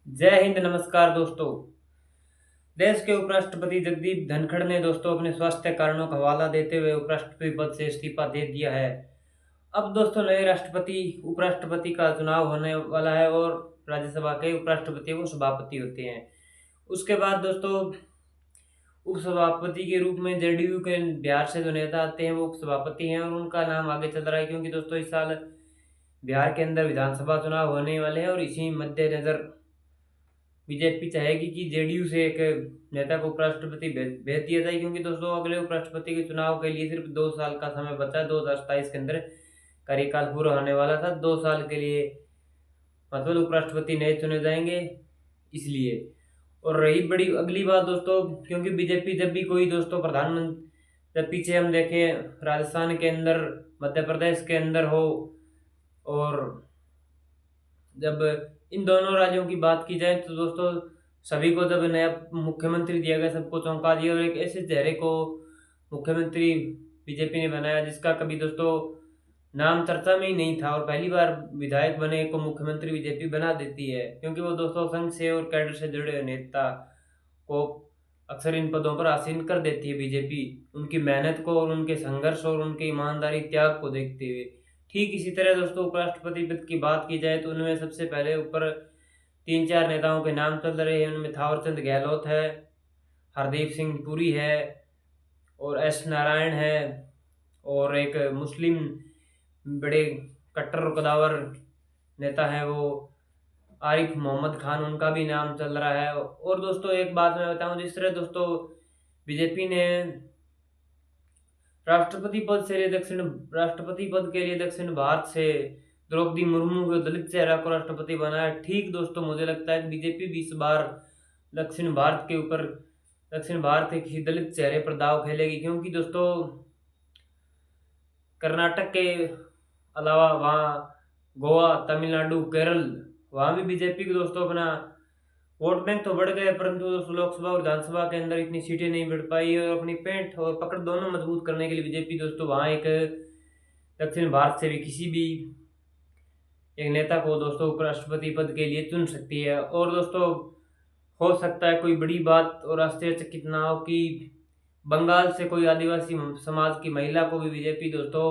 जय हिंद। नमस्कार दोस्तों। देश के उपराष्ट्रपति जगदीप धनखड़ ने दोस्तों अपने स्वास्थ्य कारणों का हवाला देते हुए उपराष्ट्रपति पद से इस्तीफा दे दिया है। अब दोस्तों नए राष्ट्रपति उपराष्ट्रपति का चुनाव होने वाला है और राज्यसभा के उपराष्ट्रपति वो सभापति होते हैं। उसके बाद दोस्तों उपसभापति के रूप में जेडीयू के बिहार से जो नेता आते हैं वो उपसभापति हैं और उनका नाम आगे चल रहा है, क्योंकि दोस्तों इस साल बिहार के अंदर विधानसभा चुनाव होने वाले हैं और इसी मद्देनजर बीजेपी चाहेगी कि जेडीयू से एक नेता को उपराष्ट्रपति भेज दिया जाए, क्योंकि दोस्तों अगले उपराष्ट्रपति के चुनाव के लिए सिर्फ 2 साल का समय बचा है। 2027 के अंदर कार्यकाल पूरा होने वाला था। 2 साल के लिए मतलब उपराष्ट्रपति नए चुने जाएंगे इसलिए। और रही बड़ी अगली बात दोस्तों, क्योंकि बीजेपी जब भी कोई दोस्तों प्रधानमंत्री, जब पीछे हम देखें राजस्थान के अंदर, मध्य प्रदेश के अंदर हो, और जब इन दोनों राज्यों की बात की जाए तो दोस्तों सभी को जब नया मुख्यमंत्री दिया गया सबको चौंका दिया और एक ऐसे चेहरे को मुख्यमंत्री बीजेपी ने बनाया जिसका कभी दोस्तों नाम चर्चा में ही नहीं था, और पहली बार विधायक बने को मुख्यमंत्री बीजेपी बना देती है, क्योंकि वो दोस्तों संघ से और कैडर से जुड़े नेता को अक्सर इन पदों पर आसीन कर देती है बीजेपी, उनकी मेहनत को और उनके संघर्ष और उनके ईमानदारी त्याग को देखते हुए। ठीक इसी तरह दोस्तों उपराष्ट्रपति पद की बात की जाए तो उनमें सबसे पहले ऊपर 3-4 नेताओं के नाम चल रहे हैं। उनमें थावरचंद गहलोत है, हरदीप सिंह पुरी है, और एस नारायण है, और एक मुस्लिम बड़े कट्टर कदावर नेता है वो आरिफ मोहम्मद खान, उनका भी नाम चल रहा है। और दोस्तों एक बात मैं बताऊं, जिस तरह दोस्तों बीजेपी ने राष्ट्रपति पद के लिए दक्षिण भारत से द्रौपदी मुर्मू को दलित चेहरा को राष्ट्रपति बनाया, ठीक दोस्तों मुझे लगता है कि बीजेपी भी इस बार दक्षिण भारत के ऊपर, दक्षिण भारत के किसी दलित चेहरे पर दाव खेलेगी, क्योंकि दोस्तों कर्नाटक के अलावा वहाँ गोवा, तमिलनाडु, केरल, वहाँ भी बीजेपी के दोस्तों अपना वोट बैंक तो बढ़ गए, परंतु दोस्तों लोकसभा और विधानसभा के अंदर इतनी सीटें नहीं बढ़ पाई, और अपनी पेंट और पकड़ दोनों मजबूत करने के लिए बीजेपी दोस्तों वहाँ एक दक्षिण भारत से भी किसी भी एक नेता को दोस्तों उपराष्ट्रपति पद के लिए चुन सकती है। और दोस्तों हो सकता है कोई बड़ी बात और आश्चर्यचकित ना हो कि बंगाल से कोई आदिवासी समाज की महिला को भी बीजेपी दोस्तों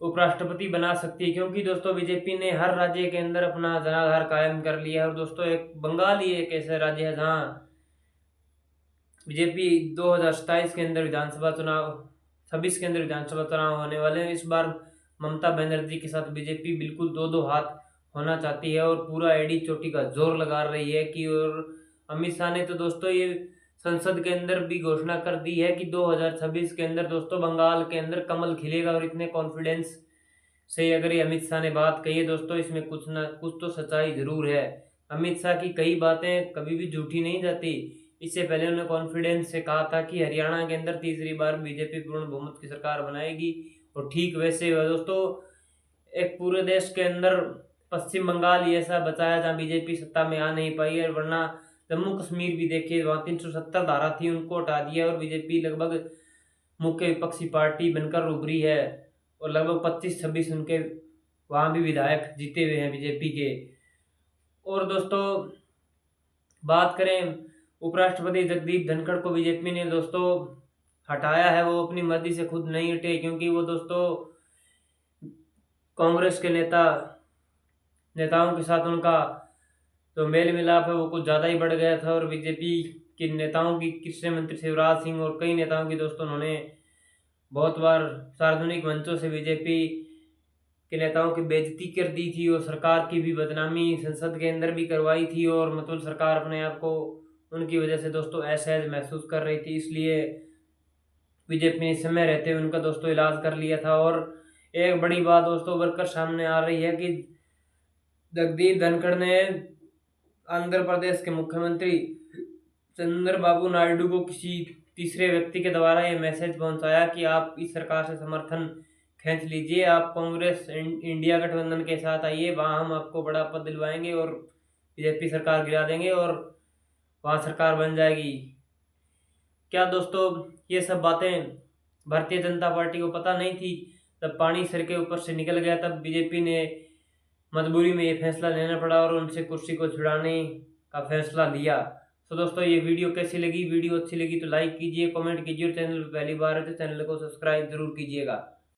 उपराष्ट्रपति बना सकती है, क्योंकि दोस्तों बीजेपी ने हर राज्य के अंदर अपना जनाधार कायम कर लिया है। और दोस्तों एक बंगाल ही एक ऐसा राज्य है जहाँ बीजेपी 2027 के अंदर विधानसभा चुनाव 26 के अंदर विधानसभा चुनाव होने वाले हैं। इस बार ममता बनर्जी के साथ बीजेपी बिल्कुल दो दो हाथ होना चाहती है और पूरा एडी चोटी का जोर लगा रही है कि, और अमित शाह ने तो दोस्तों ये संसद के अंदर भी घोषणा कर दी है कि 2026 के अंदर दोस्तों बंगाल के अंदर कमल खिलेगा, और इतने कॉन्फिडेंस से अगर ये अमित शाह ने बात कही है दोस्तों इसमें कुछ ना कुछ तो सच्चाई जरूर है। अमित शाह की कई बातें कभी भी झूठी नहीं जाती। इससे पहले उन्होंने कॉन्फिडेंस से कहा था कि हरियाणा के अंदर तीसरी बार बीजेपी पूर्ण बहुमत की सरकार बनाएगी, और ठीक वैसे हुआ दोस्तों। एक पूरे देश के अंदर पश्चिम बंगाल ही ऐसा बचा है जहाँ बीजेपी सत्ता में आ नहीं पाई है, वरना जम्मू कश्मीर भी देखिए वहाँ 370 धारा थी उनको हटा दिया और बीजेपी लगभग मुख्य विपक्षी पार्टी बनकर उभरी है, और लगभग 25-26 उनके वहाँ भी विधायक जीते हुए हैं बीजेपी के। और दोस्तों बात करें उपराष्ट्रपति जगदीप धनखड़ को बीजेपी ने दोस्तों हटाया है, वो अपनी मर्जी से खुद नहीं हटे, क्योंकि वो दोस्तों कांग्रेस के नेताओं के साथ उनका जो मेल मिलाप है वो कुछ ज़्यादा ही बढ़ गया था, और बीजेपी के नेताओं की कृषि मंत्री शिवराज सिंह और कई नेताओं की दोस्तों उन्होंने बहुत बार सार्वजनिक मंचों से बीजेपी के नेताओं की बेइज्जती कर दी थी, और सरकार की भी बदनामी संसद के अंदर भी करवाई थी, और मतलब सरकार अपने आप को उनकी वजह से दोस्तों असहज महसूस कर रही थी। इसलिए बीजेपी ने समय रहते हुए उनका दोस्तों इलाज कर लिया था। और एक बड़ी बात दोस्तों बढ़कर सामने आ रही है कि जगदीप धनखड़ ने आंध्र प्रदेश के मुख्यमंत्री चंद्रबाबू नायडू को किसी तीसरे व्यक्ति के द्वारा ये मैसेज पहुंचाया कि आप इस सरकार से समर्थन खींच लीजिए, आप कांग्रेस इंडिया गठबंधन के साथ आइए, वहाँ हम आपको बड़ा पद दिलवाएंगे और बीजेपी सरकार गिरा देंगे और वहाँ सरकार बन जाएगी। क्या दोस्तों ये सब बातें भारतीय जनता पार्टी को पता नहीं थी? तब पानी सिर के ऊपर से निकल गया, तब बीजेपी ने मजबूरी में ये फैसला लेना पड़ा और उनसे कुर्सी को छुड़ाने का फैसला लिया। तो दोस्तों ये वीडियो कैसी लगी? वीडियो अच्छी लगी तो लाइक कीजिए, कमेंट कीजिए और चैनल पर पहली बार है तो चैनल को सब्सक्राइब जरूर कीजिएगा।